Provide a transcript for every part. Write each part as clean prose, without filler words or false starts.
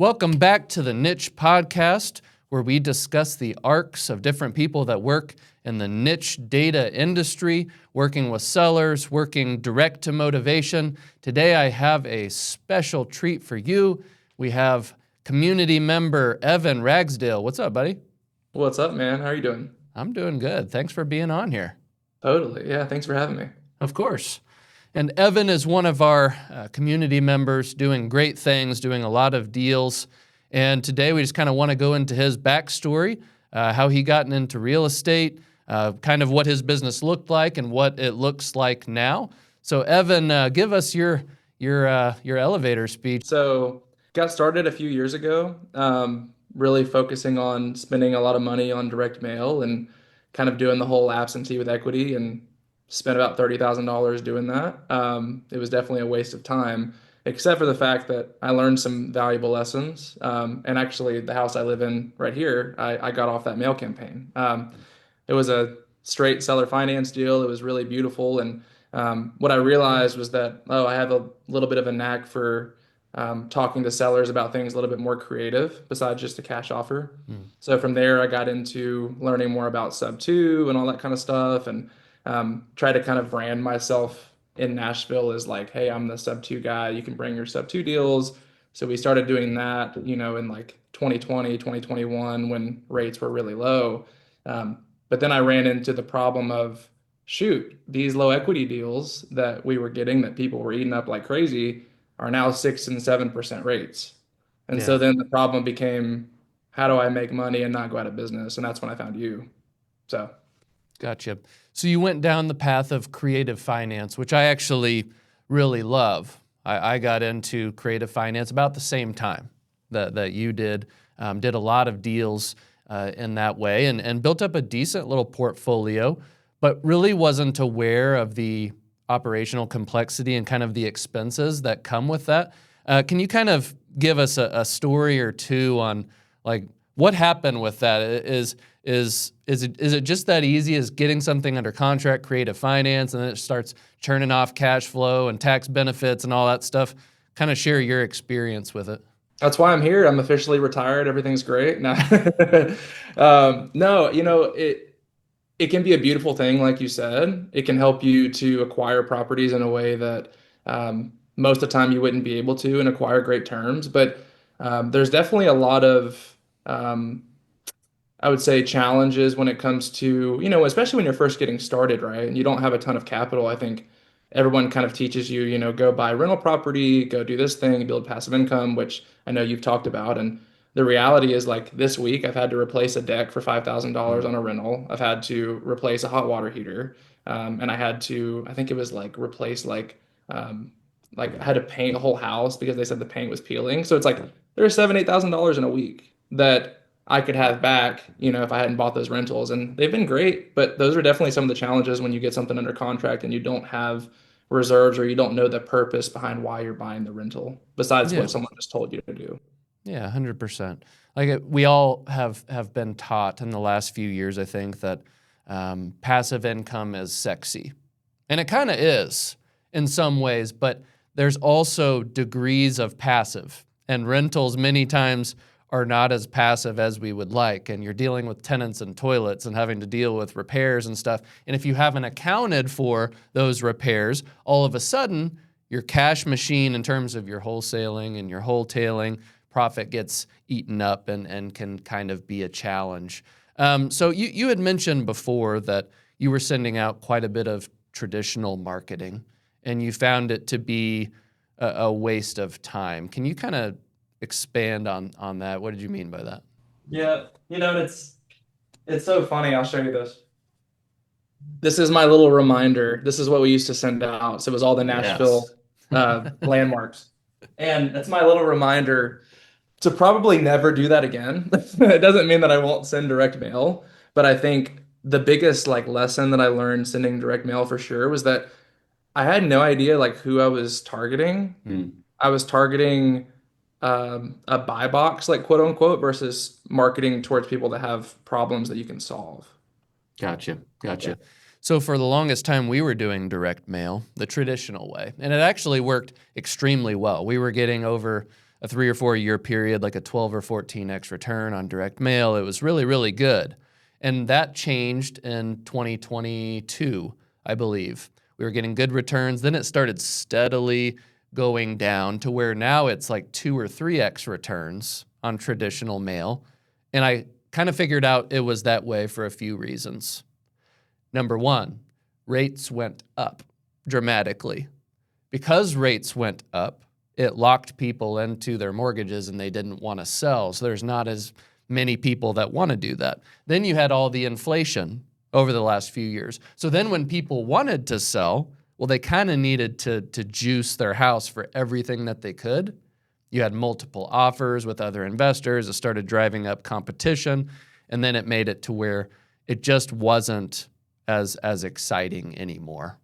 Welcome back to the Niche Podcast, where we discuss the arcs of different people that work in the niche data industry, working with sellers, working direct to motivation. Today I have a special treat for you. We have community member Evan Ragsdale. What's up, buddy? What's up, man? How are you doing? I'm doing good. Thanks for being on here. Totally. Yeah, thanks for having me. Of course. And Evan is one of our community members doing great things, doing a lot of deals. And today we just kind of want to go into his backstory, how he gotten into real estate, kind of what his business looked like and what it looks like now. So Evan, give us your elevator speech. So, got started a few years ago, really focusing on spending a lot of money on direct mail and kind of doing the whole absentee with equity and spent about $30,000 doing that. It was definitely a waste of time, except for the fact that I learned some valuable lessons. And actually, the house I live in right here, I got off that mail campaign. It was a straight seller finance deal. It was really beautiful. And what I realized was that, I have a little bit of a knack for talking to sellers about things a little bit more creative besides just a cash offer. So from there, I got into learning more about sub two and all that kind of stuff, and try to kind of brand myself in Nashville as like, hey, I'm the sub two guy. You can bring your sub two deals. So we started doing that, in like 2020, 2021 when rates were really low. But then I ran into the problem of, shoot, these low equity deals that we were getting that people were eating up like crazy are now 6 and 7% rates. And Yeah. so then the problem became, how do I make money and not go out of business? And that's when I found you. So. Gotcha. So you went down the path of creative finance, which I actually really love. I got into creative finance about the same time that you did. Did a lot of deals in that way and built up a decent little portfolio, but really wasn't aware of the operational complexity and kind of the expenses that come with that. Can you kind of give us a story or two on like what happened with that? Is it just that easy as getting something under contract, creative finance, and then it starts churning off cash flow and tax benefits and all that stuff? Kind of share your experience with it. That's why I'm here. I'm officially retired. Everything's great. No, no, it can be a beautiful thing, like you said. It can help you to acquire properties in a way that most of the time you wouldn't be able to and acquire great terms. But there's definitely a lot of I would say challenges when it comes to, especially when you're first getting started, right? And you don't have a ton of capital. I think everyone kind of teaches you, go buy rental property, go do this thing, build passive income, which I know you've talked about. And the reality is like this week, I've had to replace a deck for $5,000 on a rental. I've had to replace a hot water heater. And I had to, I think it was like replace like I had to paint a whole house because they said the paint was peeling. So it's like there's $7,000, $8,000 in a week that I could have back, if I hadn't bought those rentals. And they've been great, but those are definitely some of the challenges when you get something under contract and you don't have reserves or you don't know the purpose behind why you're buying the rental, besides Yeah. what someone just told you to do. Yeah, 100%. We all have been taught in the last few years, I think, that passive income is sexy. And it kind of is in some ways, but there's also degrees of passive. And rentals many times are not as passive as we would like. And you're dealing with tenants and toilets and having to deal with repairs and stuff. And if you haven't accounted for those repairs, all of a sudden, your cash machine in terms of your wholesaling and your wholetailing profit gets eaten up and can kind of be a challenge. So you had mentioned before that you were sending out quite a bit of traditional marketing and you found it to be a waste of time. Can you kind of expand on that? What did you mean by that? Yeah, it's so funny. I'll show you this. This is my little reminder. This is what we used to send out. So it was all the Nashville Yes. landmarks. And that's my little reminder to probably never do that again. It doesn't mean that I won't send direct mail, but I think the biggest like lesson that I learned sending direct mail for sure was that I had no idea like who I was targeting. I was targeting a buy box, like quote unquote, versus marketing towards people that have problems that you can solve. Gotcha. So for the longest time, we were doing direct mail the traditional way, and it actually worked extremely well. We were getting over a 3 or 4 year period, like a 12 or 14x return on direct mail. It was really, really good. And that changed in 2022, I believe. We were getting good returns. Then it started steadily going down to where now it's like 2 or 3x returns on traditional mail. And I kind of figured out it was that way for a few reasons. Number one, rates went up dramatically. Because rates went up, it locked people into their mortgages and they didn't want to sell. So there's not as many people that want to do that. Then you had all the inflation over the last few years. So then when people wanted to sell, well, they kind of needed to juice their house for everything that they could. You had multiple offers with other investors. It started driving up competition. And then it made it to where it just wasn't as exciting anymore.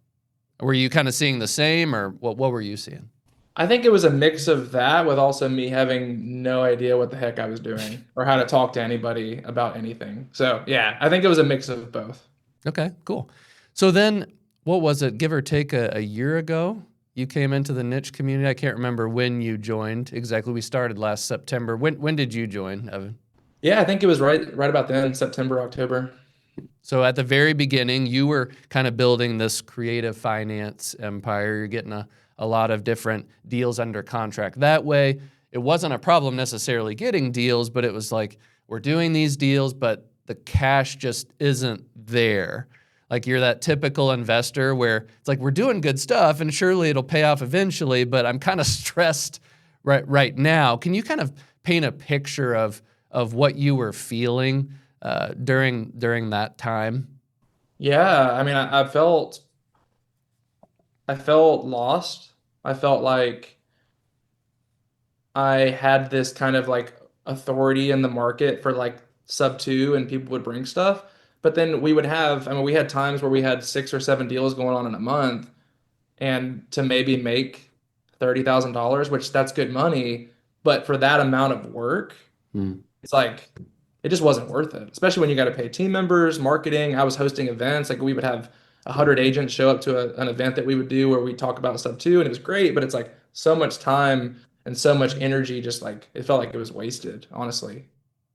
Were you kind of seeing the same, or what were you seeing? I think it was a mix of that with also me having no idea what the heck I was doing or how to talk to anybody about anything. So yeah, I think it was a mix of both. Okay, cool. So then what was it, give or take a year ago? You came into the niche community. I can't remember when you joined exactly. We started last September. When did you join, Evan? Yeah, I think it was right about then, September, October. So at the very beginning, you were kind of building this creative finance empire. You're getting a lot of different deals under contract. That way, it wasn't a problem necessarily getting deals, but it was like, we're doing these deals, but the cash just isn't there. Like you're that typical investor where it's like, we're doing good stuff and surely it'll pay off eventually, but I'm kind of stressed right now. Can you kind of paint a picture of what you were feeling during that time? Yeah, I mean, I felt lost. I felt like I had this kind of like authority in the market for like sub two and people would bring stuff. But then we would have, I mean, we had times where we had 6 or 7 deals going on in a month and to maybe make $30,000, which that's good money. But for that amount of work, Hmm. it's like it just wasn't worth it, especially when you got to pay team members, marketing. I was hosting events. Like we would have 100 agents show up to an event that we would do where we talk about stuff too. And it was great, but it's like so much time and so much energy, just like it felt like it was wasted, honestly.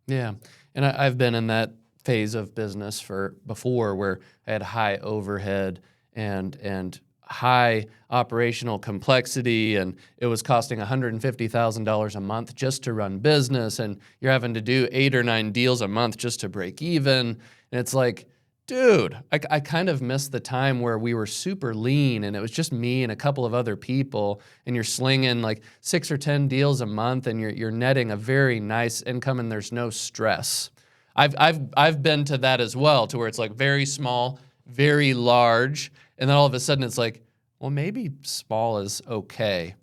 Yeah, and I've been in that phase of business for before where I had high overhead and high operational complexity, and it was costing $150,000 a month just to run business, and you're having to do 8 or 9 deals a month just to break even. And it's like, dude, I kind of missed the time where we were super lean and it was just me and a couple of other people, and you're slinging like 6 or 10 deals a month and you're netting a very nice income and there's no stress. I've been to that as well, to where it's like very small, very large, and then all of a sudden it's like, well, maybe small is okay.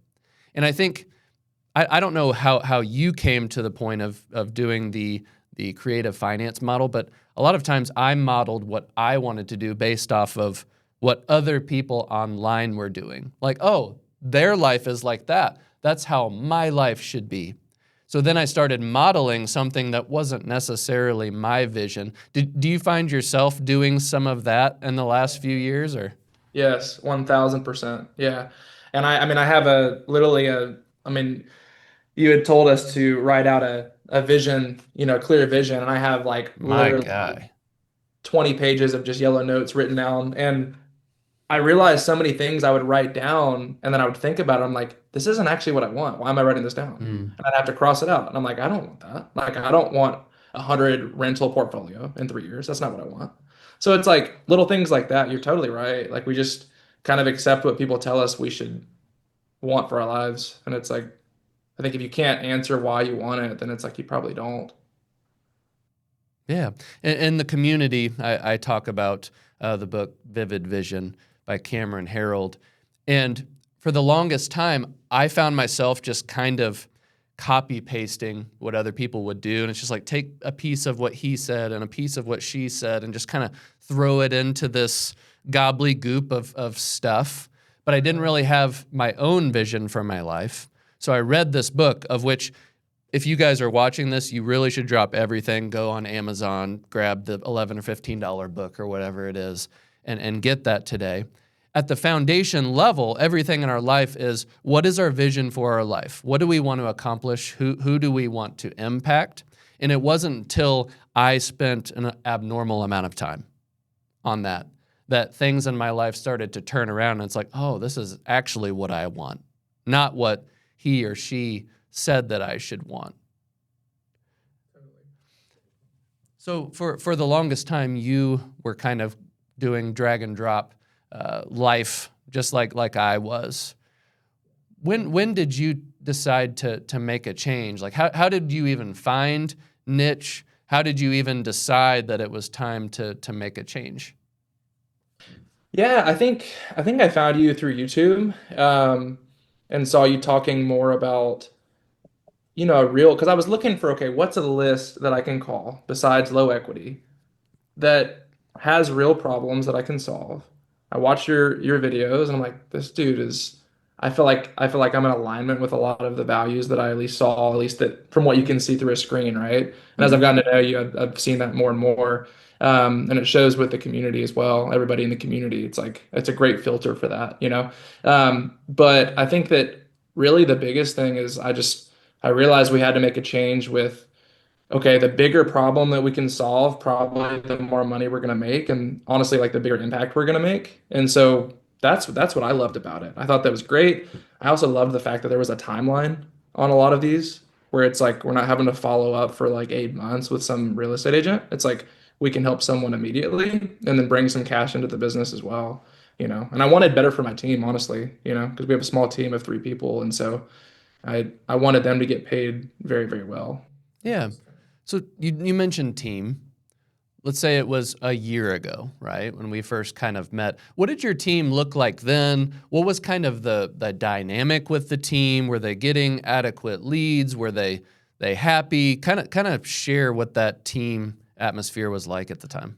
And I think I don't know how you came to the point of doing the creative finance model, but a lot of times I modeled what I wanted to do based off of what other people online were doing. Like, oh, their life is like that. That's how my life should be. So then I started modeling something that wasn't necessarily my vision. Do you find yourself doing some of that in the last few years, or? Yes, 1000%. Yeah. And I mean, I have a literally I mean, you had told us to write out a vision, clear vision. And I have like My literally guy. 20 pages of just yellow notes written down. And I realized so many things I would write down and then I would think about it. I'm like, this isn't actually what I want. Why am I writing this down? Mm. And I'd have to cross it out. And I'm like, I don't want that. Like, I don't want 100 rental portfolio in 3 years. That's not what I want. So it's like little things like that. You're totally right. Like we just kind of accept what people tell us we should want for our lives. And it's like, I think if you can't answer why you want it, then it's like you probably don't. Yeah. In the community, I talk about the book Vivid Vision by Cameron Harold. And for the longest time, I found myself just kind of copy pasting what other people would do. And it's just like take a piece of what he said and a piece of what she said and just kind of throw it into this gobbledygook of stuff. But I didn't really have my own vision for my life. So I read this book, of which, if you guys are watching this, you really should drop everything, go on Amazon, grab the $11 or $15 book or whatever it is, and get that today. at the foundation level, everything in our life is, what is our vision for our life? What do we want to accomplish? Who do we want to impact? And it wasn't until I spent an abnormal amount of time on that things in my life started to turn around. And it's like, oh, this is actually what I want, not what he or she said that I should want. So for the longest time, you were kind of doing drag and drop life, just like I was. When did you decide to make a change? Like how did you even find niche? How did you even decide that it was time to make a change? Yeah, I think I found you through YouTube, and saw you talking more about, a real, because I was looking for, okay, what's a list that I can call besides low equity that has real problems that I can solve. I watch your videos and I'm like, this dude is I feel like I'm in alignment with a lot of the values that I at least saw, at least that from what you can see through a screen, right? And as I've gotten to know you, I've seen that more and more. And it shows with the community as well. Everybody in the community, it's like it's a great filter for that. But I think that really the biggest thing is I realized we had to make a change with, okay, the bigger problem that we can solve, probably the more money we're going to make, and honestly, like the bigger impact we're going to make. And so that's what I loved about it. I thought that was great. I also loved the fact that there was a timeline on a lot of these, where it's like we're not having to follow up for like 8 months with some real estate agent. It's like we can help someone immediately and then bring some cash into the business as well. And I wanted better for my team, honestly, because we have a small team of 3 people, and so I wanted them to get paid very, very well. Yeah. So you mentioned team. Let's say it was a year ago, right, when we first kind of met. What did your team look like then? What was kind of the dynamic with the team? Were they getting adequate leads? Were they happy? Kind of share what that team atmosphere was like at the time.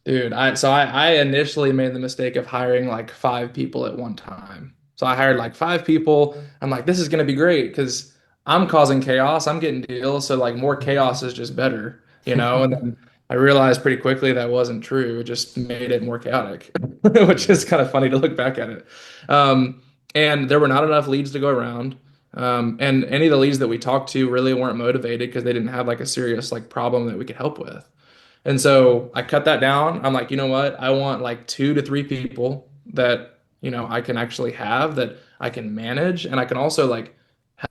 Dude, I initially made the mistake of hiring like 5 people at one time. So I hired like 5 people. I'm like, this is gonna be great because I'm causing chaos. I'm getting deals. So like more chaos is just better. And then I realized pretty quickly that wasn't true. It just made it more chaotic, which is kind of funny to look back at it. Um, and there were not enough leads to go around. And any of the leads that we talked to really weren't motivated because they didn't have like a serious like problem that we could help with. And so I cut that down. I'm like, you know what? I want like 2 to 3 people that I can actually have that I can manage. And I can also like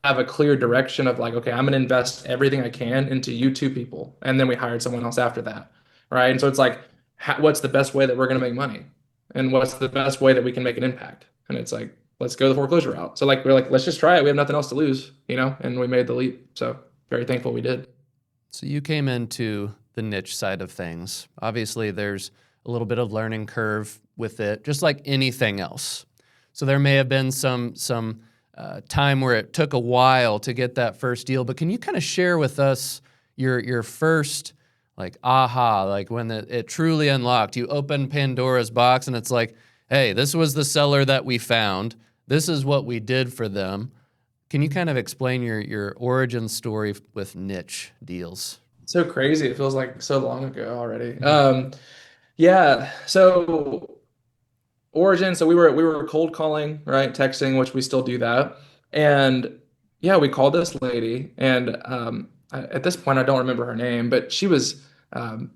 have a clear direction of like, okay, I'm going to invest everything I can into you 2 people. And then we hired someone else after that. Right. And so it's like, what's the best way that we're going to make money? And what's the best way that we can make an impact? And it's like, let's go the foreclosure route. So like, we're like, let's just try it. We have nothing else to lose, and we made the leap. So very thankful we did. So you came into the niche side of things. Obviously, there's a little bit of learning curve with it, just like anything else. So there may have been some time where it took a while to get that first deal. But can you kind of share with us your first like aha, like when it truly unlocked? You open Pandora's box and it's like, hey, this was the seller that we found. This is what we did for them. Can you kind of explain your origin story with niche deals? So crazy. It feels like so long ago already. Yeah. So origin. So we were cold calling, right? Texting, which we still do that. And yeah, we called this lady, and at this point, I don't remember her name, but she was um,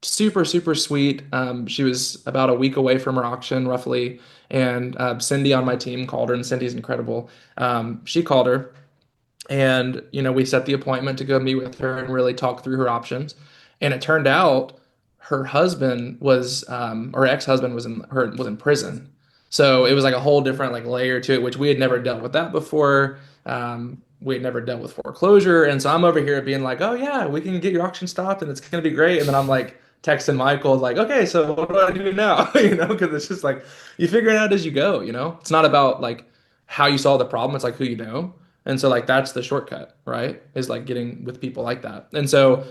super, super sweet. She was about a week away from her auction, roughly. And Cindy on my team called her, and Cindy's incredible. She called her. And, we set the appointment to go meet with her and really talk through her options. And it turned out her husband or ex-husband was in prison. So it was like a whole different like layer to it, which we had never dealt with that before. We had never dealt with foreclosure. And so I'm over here being like, oh yeah, we can get your auction stopped and it's gonna be great. And then I'm like texting Michael like, okay, so what do I do now? Because it's just like you figure it out as you go. It's not about like how you solve the problem, it's like who you know. And so like that's the shortcut, right? Is like getting with people like that. And so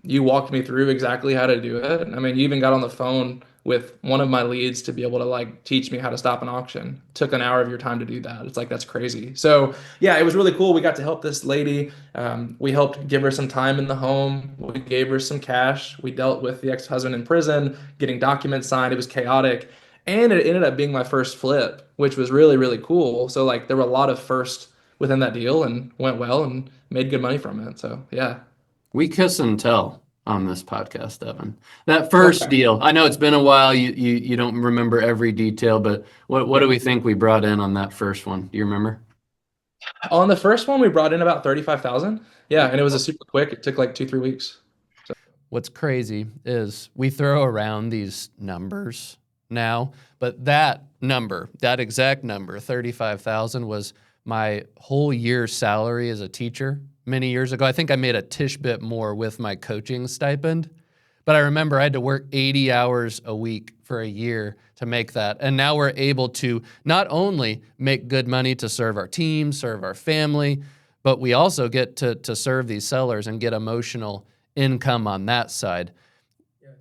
you walked me through exactly how to do it. I mean, you even got on the phone with one of my leads to be able to like teach me how to stop an auction. Took an hour of your time to do that. It's like that's crazy. So yeah, it was really cool. We got to help this lady. We helped give her some time in the home. We gave her some cash. We dealt with the ex-husband in prison, getting documents signed. It was chaotic. And it ended up being my first flip, which was really, really cool. So like there were a lot of firsts within that deal and went well and made good money from it. So yeah. We kiss and tell on this podcast, Evan. That first Okay. deal, I know it's been a while. You don't remember every detail, but what do Yeah. we think we brought in on that first one? Do you remember? On the first one, we brought in about 35,000. Yeah, and it was a super quick. It took like 2, 3 weeks. So What's crazy is we throw around these numbers now, but that number, that exact number, 35,000 was my whole year's salary as a teacher many years ago. I think I made a tish bit more with my coaching stipend, but I remember I had to work 80 hours a week for a year to make that. And now we're able to not only make good money to serve our team, serve our family, but we also get to serve these sellers and get emotional income on that side.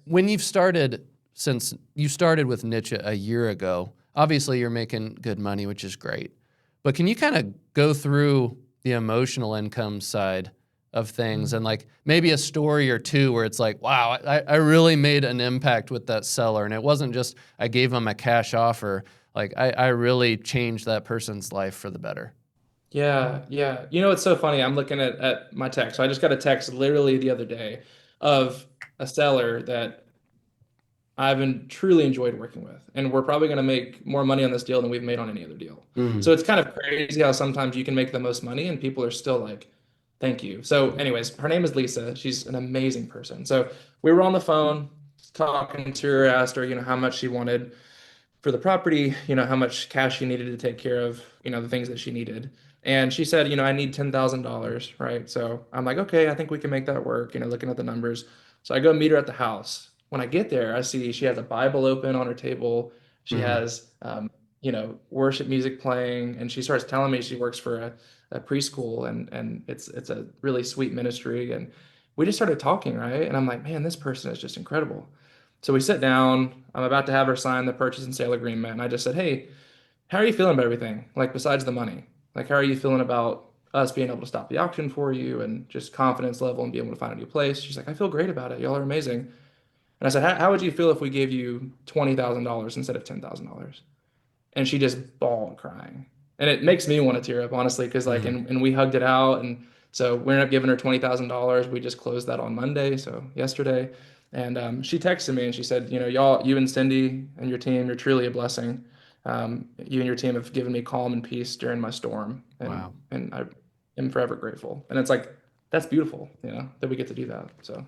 When you've started, since you started with Niche a year ago, obviously you're making good money, which is great. But can you kind of go through the emotional income side of things and like maybe a story or two where it's like, wow, I really made an impact with that seller. And it wasn't just I gave them a cash offer. Like I really changed that person's life for the better. yeah, yeah. You know, it's so funny. I'm looking at my text. So I just got a text literally the other day of a seller that truly enjoyed working with. And we're probably going to make more money on this deal than we've made on any other deal. So Mm, it's kind of crazy how sometimes you can make the most money and people are still like, thank you. So, anyways, her name is Lisa. She's an amazing person. So we were on the phone talking to her, asked her, how much she wanted for the property, how much cash she needed to take care of, the things that she needed. And she said, I need $10,000, right? So I'm like, okay, I think we can make that work, looking at the numbers. So I go meet her at the house. When I get there, I see she has a Bible open on her table. She mm, has, worship music playing, and she starts telling me she works for a preschool, and it's a really sweet ministry. And we just started talking, right? And I'm like, man, this person is just incredible. So we sit down. I'm about to have her sign the purchase and sale agreement. And I just said, hey, how are you feeling about everything? Like, besides the money, like, how are you feeling about us being able to stop the auction for you and just confidence level and being able to find a new place? She's like, I feel great about it. Y'all are amazing. And I said, how would you feel if we gave you $20,000 instead of $10,000? And she just bawled crying. And it makes me want to tear up, honestly, because like, mm. and we hugged it out, and so we ended up giving her $20,000. We just closed that on Monday, so yesterday. And she texted me and she said, y'all, you and Cindy and your team, you're truly a blessing. You and your team have given me calm and peace during my storm, and Wow. I am forever grateful. And it's like that's beautiful, that we get to do that. So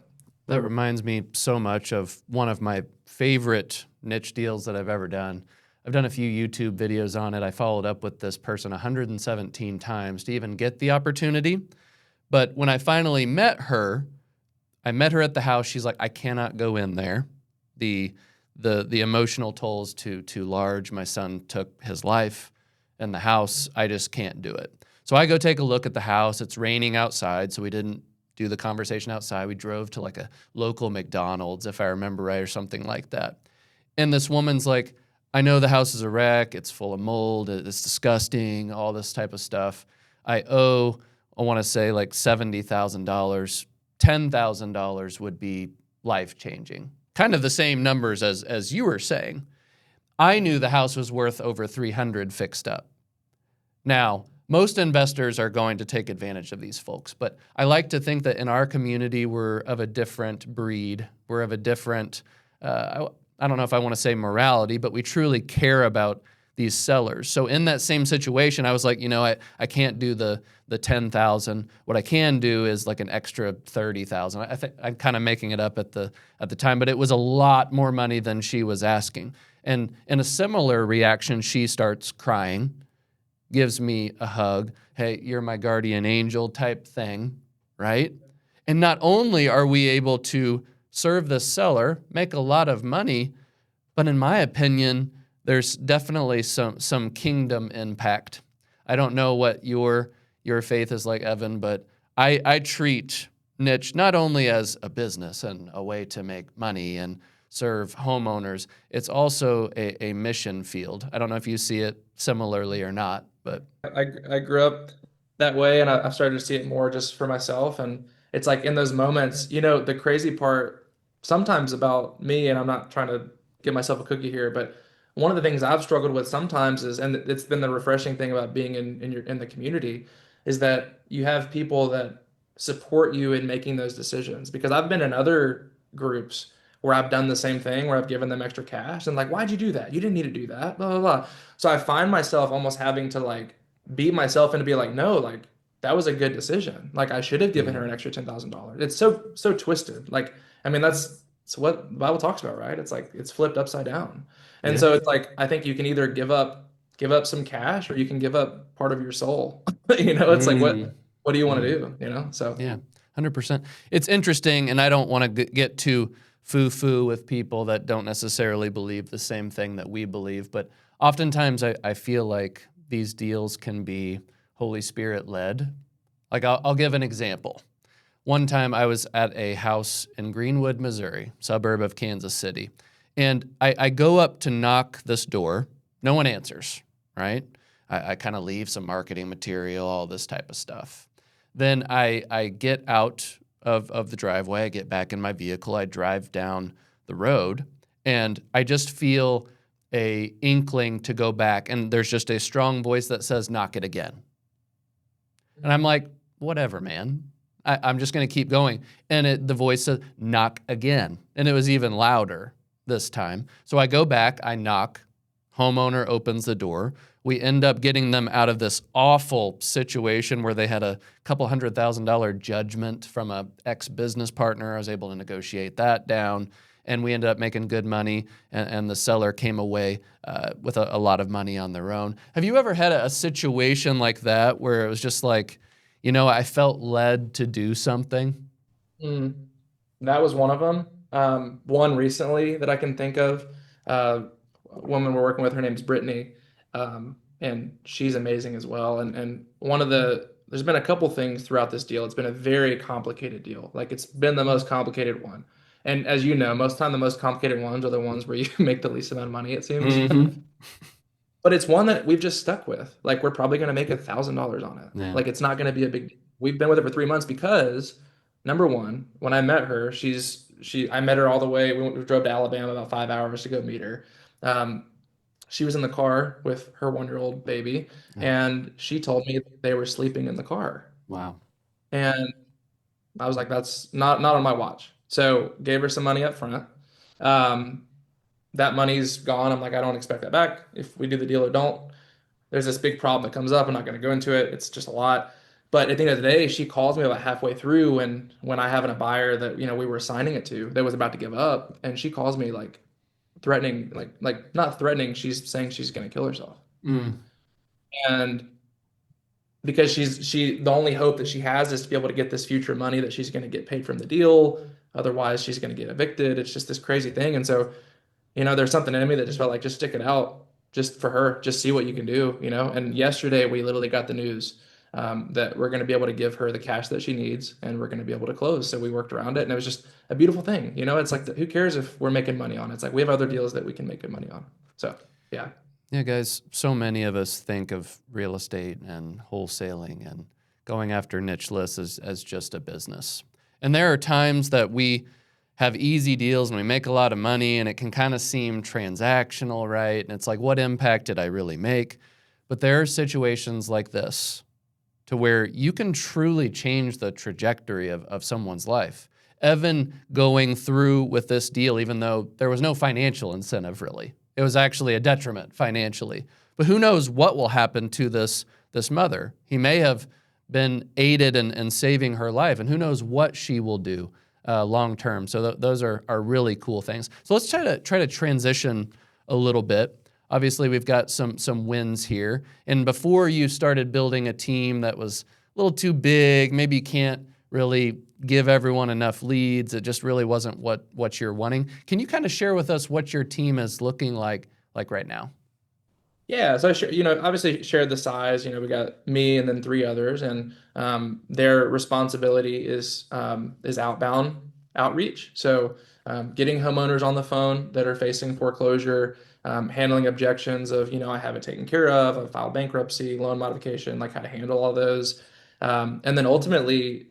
That reminds me so much of one of my favorite niche deals that I've ever done. I've done a few YouTube videos on it. I followed up with this person 117 times to even get the opportunity. But when I finally met her, I met her at the house. She's like, I cannot go in there. The the emotional toll is too large. My son took his life in the house. I just can't do it. So I go take a look at the house. It's raining outside, so we didn't do the conversation outside. We drove to like a local McDonald's, if I remember right, or something like that. And this woman's like, I know the house is a wreck. It's full of mold. It's disgusting, all this type of stuff. I want to say like $70,000. $10,000 would be life changing. Kind of the same numbers as you were saying. I knew the house was worth over 300 fixed up. Now, most investors are going to take advantage of these folks, but I like to think that in our community, we're of a different breed. We're of a different, I don't know if I want to say morality, but we truly care about these sellers. So in that same situation, I was like, I can't do the 10,000. What I can do is like an extra 30,000. I think I'm kind of making it up at the time, but it was a lot more money than she was asking. And in a similar reaction, she starts crying, gives me a hug. Hey, you're my guardian angel type thing, right? And not only are we able to serve the seller, make a lot of money, but in my opinion, there's definitely some kingdom impact. I don't know what your faith is like, Evan, but I treat niche not only as a business and a way to make money and serve homeowners, it's also a mission field. I don't know if you see it similarly or not, but I grew up that way, and I've started to see it more just for myself. And it's like in those moments, the crazy part sometimes about me, and I'm not trying to give myself a cookie here, but one of the things I've struggled with sometimes is, and it's been the refreshing thing about being in the community, is that you have people that support you in making those decisions. Because I've been in other groups where I've done the same thing, where I've given them extra cash and like, why'd you do that? You didn't need to do that, blah, blah, blah. So I find myself almost having to like beat myself into be like, no, like that was a good decision. Like I should have given her Mm. an extra $10,000. It's so twisted. Like, I mean, that's what the Bible talks about, right? It's like it's flipped upside down. And Yeah. so it's like I think you can either give up some cash or you can give up part of your soul. It's like Mm. what do you want to Mm. do? So Yeah, 100%. It's interesting, and I don't want to get too foo-foo with people that don't necessarily believe the same thing that we believe, but oftentimes I feel like these deals can be Holy Spirit led. Like I'll give an example. One time I was at a house in Greenwood, Missouri, suburb of Kansas City, and I go up to knock this door. No one answers, right? I kind of leave some marketing material, all this type of stuff. Then I get out of the driveway, I get back in my vehicle, I drive down the road, and I just feel a inkling to go back, and there's just a strong voice that says, knock it again. And I'm like, whatever, man. I'm just going to keep going. And the voice says, knock again. And it was even louder this time. So I go back, I knock, homeowner opens the door. We end up getting them out of this awful situation where they had a couple $100,000 judgment from a ex-business partner. I was able to negotiate that down, and we ended up making good money, and the seller came away with a lot of money on their own. Have you ever had a situation like that where it was just like, I felt led to do something? Mm. That was one of them. One recently that I can think of, a woman we're working with, her name's Brittany, and she's amazing as well. And there's been a couple things throughout this deal. It's been a very complicated deal. Like it's been the most complicated one. And as you know, most time the most complicated ones are the ones where you make the least amount of money, it seems. Mm-hmm. But it's one that we've just stuck with. Like we're probably going to make $1,000 on it. Yeah. Like it's not going to be a big deal. We've been with her for 3 months because number one, when I met her, I met her all the way. We drove to Alabama about 5 hours to go meet her. Um, she was in the car with her 1-year-old baby, Oh, and she told me they were sleeping in the car. wow. And I was like, that's not on my watch. So gave her some money up front. Um, that money's gone. I'm like, I don't expect that back. If we do the deal or don't, there's this big problem that comes up. I'm not going to go into it. It's just a lot. But at the end of the day, she calls me about halfway through when I have a buyer that, we were assigning it to that was about to give up. And she calls me like threatening, like not threatening. She's saying she's going to kill herself. Mm. And because the only hope that she has is to be able to get this future money that she's going to get paid from the deal. Otherwise, she's going to get evicted. It's just this crazy thing. And so there's something in me that just felt like just stick it out just for her, just see what you can do. And yesterday we literally got the news that we're going to be able to give her the cash that she needs and we're going to be able to close. So we worked around it and it was just a beautiful thing. It's like, who cares if we're making money on it? It's like we have other deals that we can make good money on. So, yeah. Yeah, guys, so many of us think of real estate and wholesaling and going after niche lists as just a business. And there are times that we have easy deals and we make a lot of money and it can kind of seem transactional, right? And it's like, what impact did I really make? But there are situations like this to where you can truly change the trajectory of someone's life. Evan going through with this deal, even though there was no financial incentive really. It was actually a detriment financially. But who knows what will happen to this mother? He may have been aided in saving her life, and who knows what she will do long term. So those are really cool things. So let's try to transition a little bit. Obviously, we've got some wins here. And before you started building a team that was a little too big, maybe you can't really give everyone enough leads. It just really wasn't what you're wanting. Can you kind of share with us what your team is looking like right now? Yeah, so obviously shared the size. We got me and then three others, and their responsibility is outbound outreach. So getting homeowners on the phone that are facing foreclosure, handling objections of I have it taken care of, I filed bankruptcy, loan modification, like how to handle all those, and then ultimately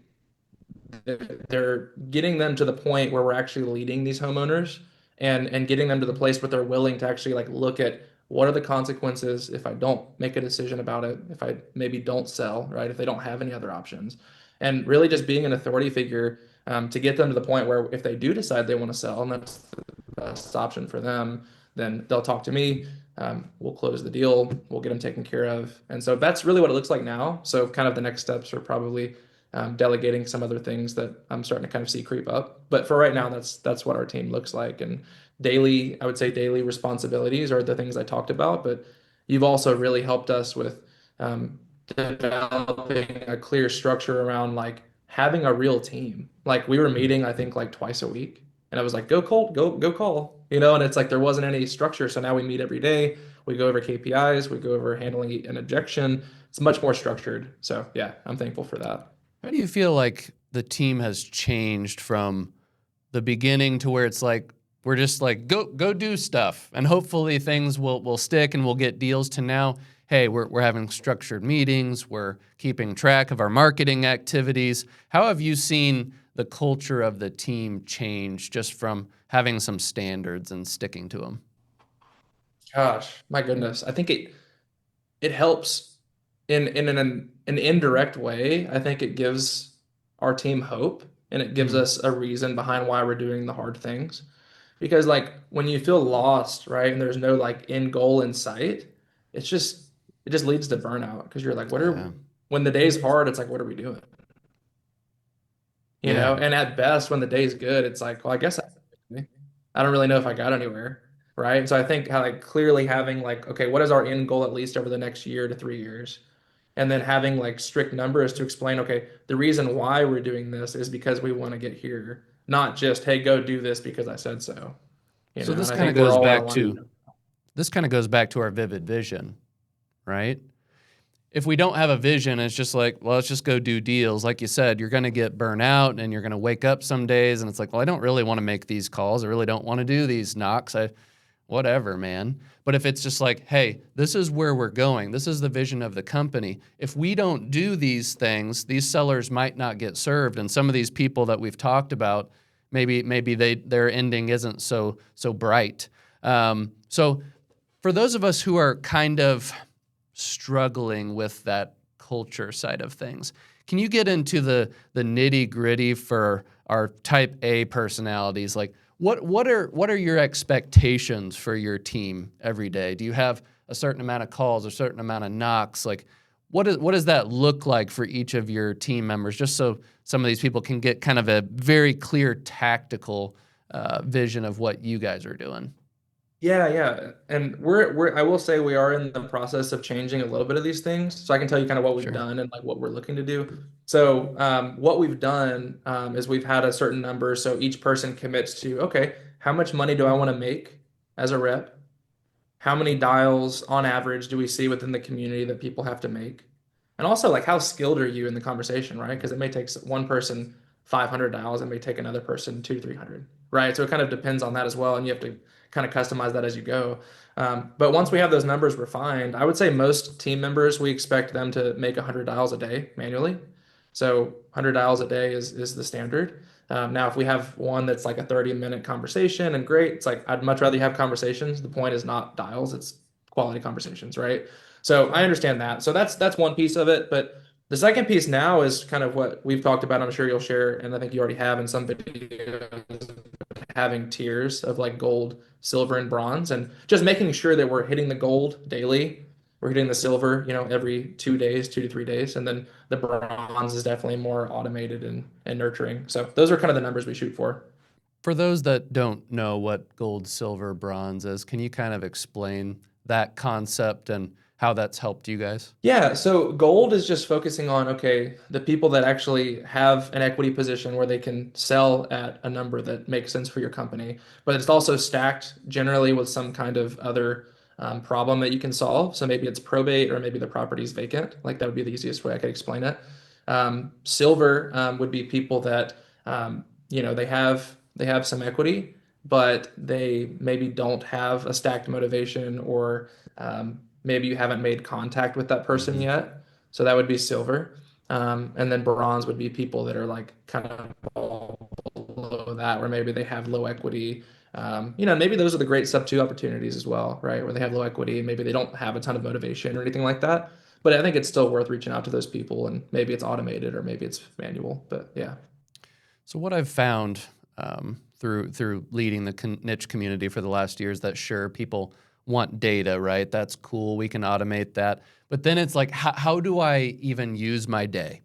they're getting them to the point where we're actually leading these homeowners and getting them to the place where they're willing to actually like look at what are the consequences if I don't make a decision about it, if I maybe don't sell, right? If they don't have any other options. And really just being an authority figure to get them to the point where if they do decide they want to sell and that's the best option for them, then they'll talk to me. We'll close the deal. We'll get them taken care of. And so that's really what it looks like now. So kind of the next steps are probably delegating some other things that I'm starting to kind of see creep up. But for right now, that's what our team looks like. And daily, I would say daily responsibilities are the things I talked about. But you've also really helped us with developing a clear structure around like having a real team. Like we were meeting, I think like twice a week, and I was like, "Go Colt, go call," you know. And it's like there wasn't any structure, so now we meet every day. We go over KPIs, we go over handling an objection. It's much more structured. So yeah, I'm thankful for that. How do you feel like the team has changed from the beginning to where it's like we're just like go do stuff and hopefully things will stick and we'll get deals to now, hey, we're having structured meetings, we're keeping track of our marketing activities. How have you seen the culture of the team change just from having some standards and sticking to them? Gosh, my goodness. I think it helps in an indirect way. I think it gives our team hope and it gives Mm, us a reason behind why we're doing the hard things. Because like when you feel lost, right, and there's no like end goal in sight, it's just it just leads to burnout because you're like, what are yeah. when the day's hard, it's like, what are we doing? You Yeah. know, and at best, when the day's good, it's like, well, I guess I don't really know if I got anywhere, right? So I think how like clearly having like, okay, what is our end goal at least over the next year to 3 years? And then having like strict numbers to explain, okay, the reason why we're doing this is because we want to get here, not just, hey, go do this because I said so, you So know? this And I kind of think we're goes all in back to alignment. our vivid vision, right? If we don't have a vision, it's just like, well, let's just go do deals. Like you said, you're going to get burnt out and you're going to wake up some days and it's like, well, I don't really want to make these calls. I really don't want to do these knocks. Whatever, man. But if it's just like, hey, this is where we're going. This is the vision of the company. If we don't do these things, these sellers might not get served. And some of these people that we've talked about, maybe their ending isn't so bright. So for those of us who are kind of struggling with that culture side of things, can you get into the nitty gritty for our type A personalities? Like what are your expectations for your team every day? Do you have a certain amount of calls, a certain amount of knocks? Like what does that look like for each of your team members? Just so some of these people can get kind of a very clear tactical vision of what you guys are doing. Yeah, yeah. And we're I will say we are in the process of changing a little bit of these things. So I can tell you kind of what we've Sure. done and like what we're looking to do. So what we've done is we've had a certain number. So each person commits to, okay, how much money do I want to make as a rep? How many dials on average do we see within the community that people have to make? And also, like, how skilled are you in the conversation, right? Because it may take one person 500 dials, it may take another person 200 to 300, right? So it kind of depends on that as well. And you have to kind of customize that as you go. But once we have those numbers refined, I would say most team members, we expect them to make 100 dials a day manually. So 100 dials a day is the standard. Now, if we have one that's like a 30-minute conversation and great, it's like I'd much rather you have conversations. The point is not dials, it's quality conversations, right? So I understand that. So that's one piece of it. But the second piece now is kind of what we've talked about. I'm sure you'll share, and I think you already have in some videos, having tiers of like gold, silver, and bronze, and just making sure that we're hitting the gold daily. We're hitting the silver, every 2 days, 2 to 3 days, and then the bronze is definitely more automated and nurturing. So those are kind of the numbers we shoot for. For those that don't know what gold, silver, bronze is, can you kind of explain that concept and how that's helped you guys? Yeah, so gold is just focusing on, okay, the people that actually have an equity position where they can sell at a number that makes sense for your company, but it's also stacked generally with some kind of other problem that you can solve. So maybe it's probate or maybe the property is vacant. Like that would be the easiest way I could explain it. Silver would be people that they have some equity, but they maybe don't have a stacked motivation or maybe you haven't made contact with that person Hmm. yet. So that would be silver. And then bronze would be people that are like kind of below that, where maybe they have low equity, Maybe those are the great sub two opportunities as well, right? Where they have low equity and maybe they don't have a ton of motivation or anything like that. But I think it's still worth reaching out to those people, and maybe it's automated or maybe it's manual. But yeah. So what I've found through leading the niche community for the last year is that sure, people want data, right? That's cool. We can automate that. But then it's like, how do I even use my day?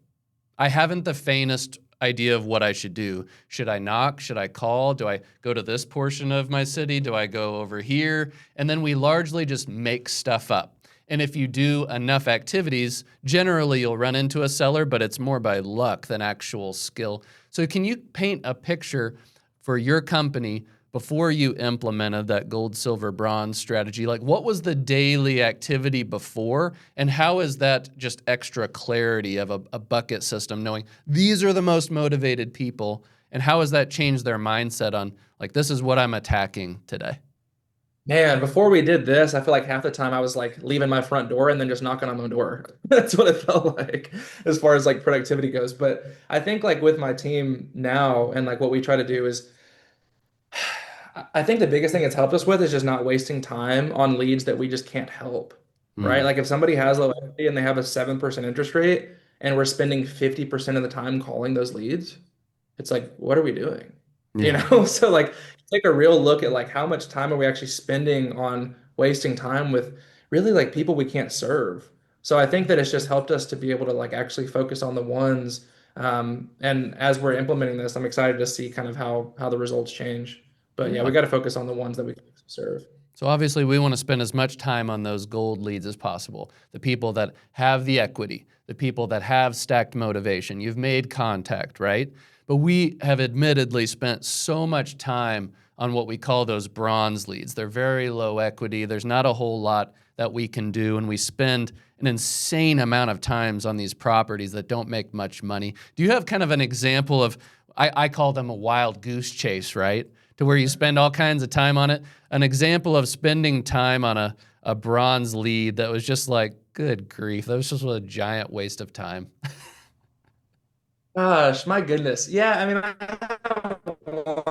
I haven't the faintest idea of what I should do. Should I knock? Should I call? Do I go to this portion of my city? Do I go over here? And then we largely just make stuff up. And if you do enough activities, generally you'll run into a seller, but it's more by luck than actual skill. So can you paint a picture for your company before you implemented that gold, silver, bronze strategy? Like what was the daily activity before, and how is that just extra clarity of a bucket system, knowing these are the most motivated people, and how has that changed their mindset on like, this is what I'm attacking today? Man, before we did this, I feel like half the time I was like leaving my front door and then just knocking on my door. That's what it felt like as far as like productivity goes. But I think like with my team now and like what we try to do is I think the biggest thing it's helped us with is just not wasting time on leads that we just can't help, right? Mm. Like if somebody has low equity and they have a 7% interest rate and we're spending 50% of the time calling those leads, it's like, what are we doing? You Yeah. know? So like take a real look at like how much time are we actually spending on wasting time with really like people we can't serve. So I think that it's just helped us to be able to like actually focus on the ones. And as we're implementing this, I'm excited to see kind of how the results change. But yeah, Yeah. we got to focus on the ones that we can serve. So obviously we want to spend as much time on those gold leads as possible. The people that have the equity, the people that have stacked motivation. You've made contact, right? But we have admittedly spent so much time on what we call those bronze leads. They're very low equity. There's not a whole lot that we can do, and we spend an insane amount of times on these properties that don't make much money. Do you have kind of an example of, I call them a wild goose chase, right? To where you spend all kinds of time on it. An example of spending time on a bronze lead that was just like, good grief, that was just a giant waste of time. Gosh, my goodness. Yeah, I mean, I have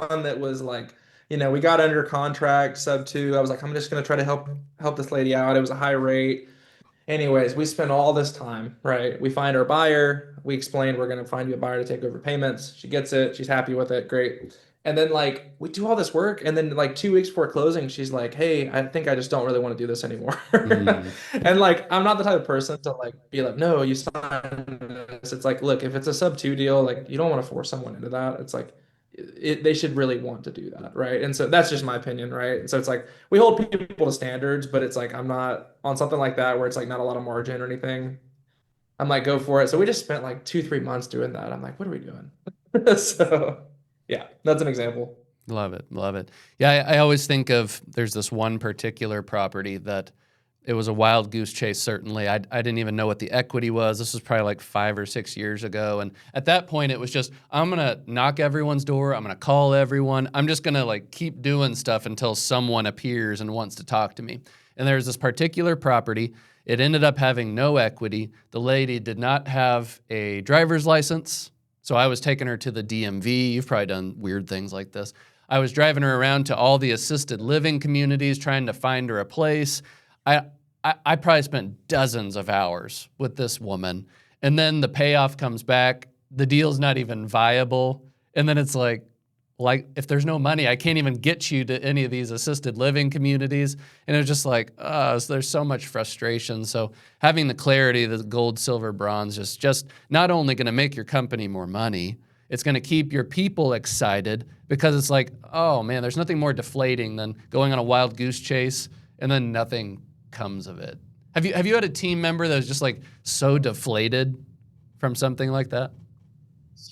one that was like, we got under contract, sub two. I was like, I'm just gonna try to help this lady out. It was a high rate. Anyways, we spend all this time, right? We find our buyer. We explain we're going to find you a buyer to take over payments. She gets it. She's happy with it. Great. And then like we do all this work, and then like 2 weeks before closing, she's like, "Hey, I think I just don't really want to do this anymore." Mm, And like I'm not the type of person to like be like, "No, you signed this." It's like, look, if it's a sub two deal, like you don't want to force someone into that. It's like they should really want to do that, right? And so that's just my opinion, right? And so it's like we hold people to standards, but it's like I'm not on something like that where it's like not a lot of margin or anything. I'm like, go for it. So we just spent like 2, 3 months doing that. I'm like, what are we doing? So yeah, that's an example. love it, love it. Yeah, I always think of there's this one particular property that it was a wild goose chase, certainly. I didn't even know what the equity was. This was probably like 5 or 6 years ago. And at that point, it was just, I'm going to knock everyone's door. I'm going to call everyone. I'm just going to like keep doing stuff until someone appears and wants to talk to me. And there's this particular property. It ended up having no equity. The lady did not have a driver's license. So I was taking her to the DMV. You've probably done weird things like this. I was driving her around to all the assisted living communities trying to find her a place. I probably spent dozens of hours with this woman. And then the payoff comes back. The deal's not even viable. And then it's like if there's no money, I can't even get you to any of these assisted living communities. And it's just like, so there's so much frustration. So having the clarity of the gold, silver, bronze is just not only going to make your company more money, it's going to keep your people excited because it's like, oh man, there's nothing more deflating than going on a wild goose chase and then nothing comes of it. Have you had a team member that was just like so deflated from something like that?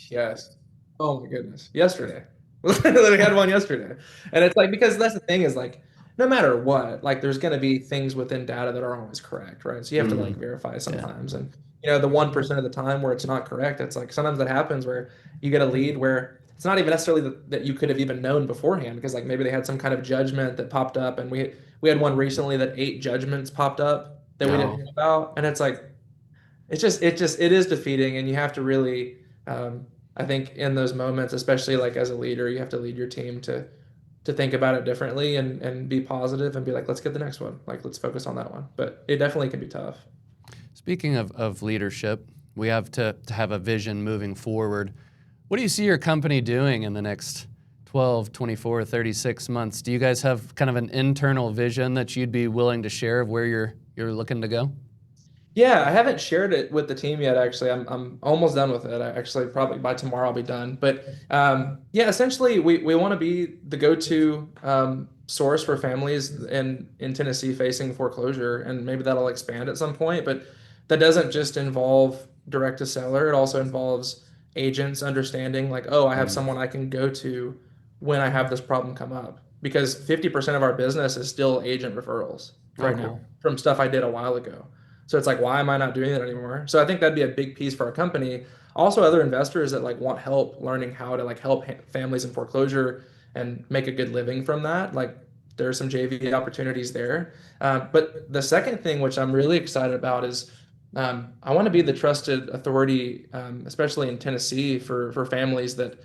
Yes. Oh my goodness. Yesterday. We had one yesterday. And it's like, because that's the thing is like, no matter what, like there's going to be things within data that are always correct, right? So you have to like Mm, verify yeah. sometimes. And, the 1% of the time where it's not correct, it's like sometimes that happens where you get a lead where it's not even necessarily that you could have even known beforehand because like maybe they had some kind of judgment that popped up. And we had one recently that 8 judgments popped up that we didn't know No. about. And it's like, it is defeating, and you have to really, I think, in those moments, especially like as a leader, you have to lead your team to to think about it differently and be positive and be like, let's get the next one. Like, let's focus on that one. But it definitely can be tough. Speaking of leadership, we have to have a vision moving forward. What do you see your company doing in the next 12, 24, 36 months? Do you guys have kind of an internal vision that you'd be willing to share of where you're looking to go? Yeah, I haven't shared it with the team yet, actually. I'm almost done with it. I actually probably by tomorrow I'll be done. But yeah, essentially we want to be the go-to source for families in Tennessee facing foreclosure, and maybe that'll expand at some point. But that doesn't just involve direct to seller. It also involves agents understanding like, oh, I have Mm. someone I can go to when I have this problem come up. Because 50% of our business is still agent referrals Oh, right now cool. from stuff I did a while ago. So it's like, why am I not doing that anymore? So I think that'd be a big piece for our company. Also, other investors that like want help learning how to like help families in foreclosure and make a good living from that. Like there are some JV opportunities there. But the second thing, which I'm really excited about, is I want to be the trusted authority, especially in Tennessee, for families that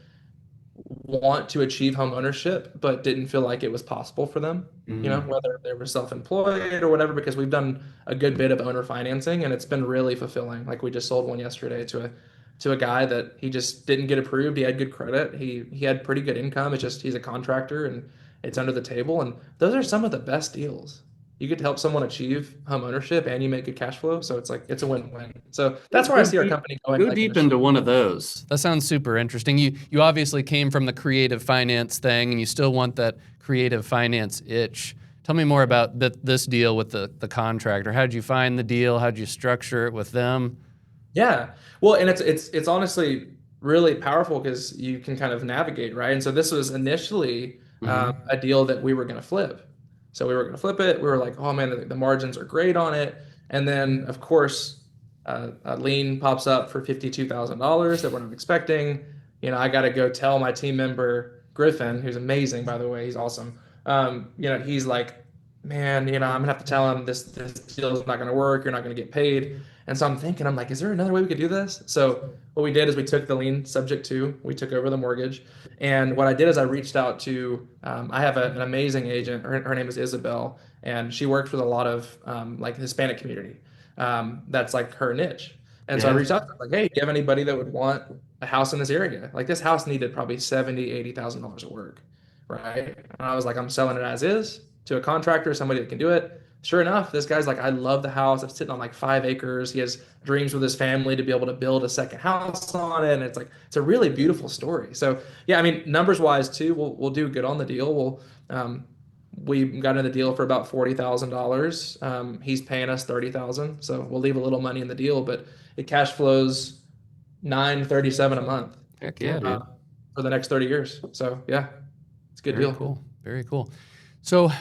want to achieve home ownership but didn't feel like it was possible for them, Mm. whether they were self-employed or whatever, because we've done a good bit of owner financing and it's been really fulfilling. Like we just sold one yesterday to a guy that he just didn't get approved. He had good credit. He had pretty good income. It's just he's a contractor and it's under the table. And those are some of the best deals. You get to help someone achieve home ownership and you make good cash flow. So it's like it's a win-win. So that's where I Go see our deep, company going go like in the deep into one of those. That sounds super interesting. You obviously came from the creative finance thing, and you still want that creative finance itch. Tell me more about this deal with the contractor. How did you find the deal? How did you structure it with them? Yeah. Well, and it's honestly really powerful because you can kind of navigate, right? And so this was initially Hmm. a deal that we were going to flip. So we were going to flip it. We were like, oh man, the margins are great on it. And then, of course, a lien pops up for $52,000 that we're not expecting. I got to go tell my team member Griffin, who's amazing, by the way, he's awesome. He's like, man, I'm gonna have to tell him this deal is not going to work. You're not going to get paid. And so I'm thinking, I'm like, is there another way we could do this? So what we did is we took the lien subject to, we took over the mortgage. And what I did is I reached out to, I have an amazing agent. Her name is Isabel, and she works with a lot of like Hispanic community. That's like her niche. And so I Yeah. reached out to her, like, hey, do you have anybody that would want a house in this area? Like this house needed probably 70, $80,000 of work, right? And I was like, I'm selling it as is to a contractor, somebody that can do it. Sure enough, this guy's like, I love the house. It's sitting on like 5 acres. He has dreams with his family to be able to build a second house on it. And it's like, it's a really beautiful story. So yeah, I mean, numbers wise too, we'll do good on the deal. We got in the deal for about $40,000. He's paying us 30,000. So we'll leave a little money in the deal, but it cash flows 937 a month Heck yeah, uh, dude. for the next 30 years. So yeah, it's a good Very deal. cool. Very cool. So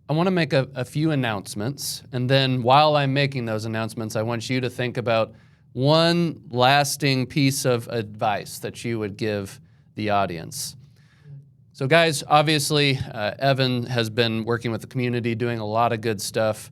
I want to make a few announcements. And then while I'm making those announcements, I want you to think about one lasting piece of advice that you would give the audience. So, guys, obviously, Evan has been working with the community, doing a lot of good stuff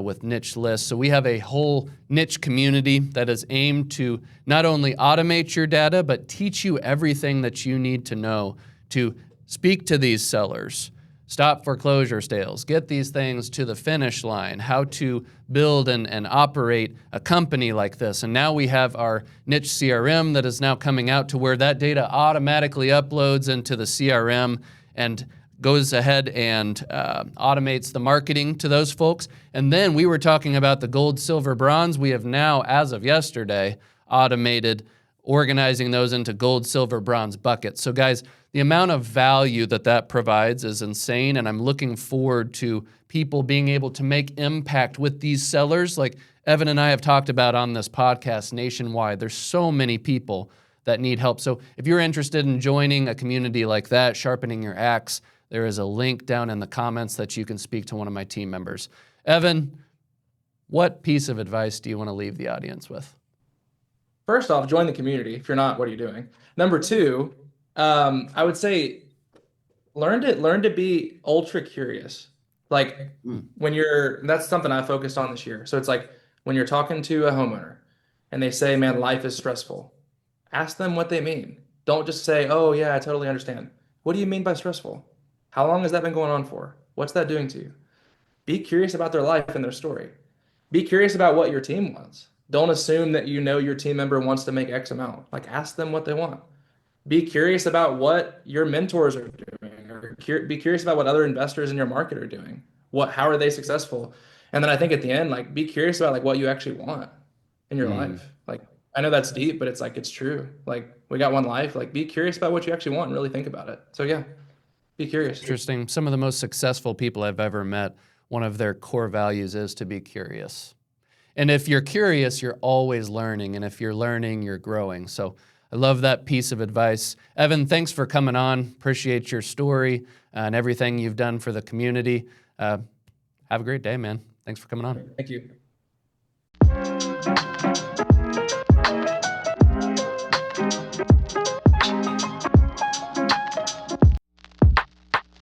with niche lists. So, we have a whole niche community that is aimed to not only automate your data, but teach you everything that you need to know to speak to these sellers, stop foreclosure sales, get these things to the finish line, how to build and operate a company like this. And now we have our niche CRM that is now coming out to where that data automatically uploads into the CRM and goes ahead and automates the marketing to those folks. And then we were talking about the gold, silver, bronze. We have now, as of yesterday, automated organizing those into gold, silver, bronze buckets. So guys, the amount of value that provides is insane, and I'm looking forward to people being able to make impact with these sellers. Like Evan and I have talked about on this podcast nationwide, there's so many people that need help. So if you're interested in joining a community like that, sharpening your axe, there is a link down in the comments that you can speak to one of my team members. Evan, what piece of advice do you want to leave the audience with? First off, join the community. If you're not, what are you doing? Number two, I would say learn to be ultra curious. Like Mm. when that's something I focused on this year. So it's like when you're talking to a homeowner and they say, man, life is stressful, ask them what they mean. Don't just say, oh, yeah, I totally understand. What do you mean by stressful? How long has that been going on for? What's that doing to you? Be curious about their life and their story. Be curious about what your team wants. Don't assume that you know your team member wants to make X amount. Like, ask them what they want. Be curious about what your mentors are doing, or be curious about what other investors in your market are doing. How are they successful? And then I think at the end, like, be curious about like what you actually want in your Mm. life. Like, I know that's deep, but it's like it's true. Like, we got one life. Like, be curious about what you actually want and really think about it. So yeah, be curious. Interesting. Some of the most successful people I've ever met, one of their core values is to be curious. And if you're curious, you're always learning. And if you're learning, you're growing. So I love that piece of advice. Evan, thanks for coming on. Appreciate your story and everything you've done for the community. Have a great day, man. Thanks for coming on. Thank you.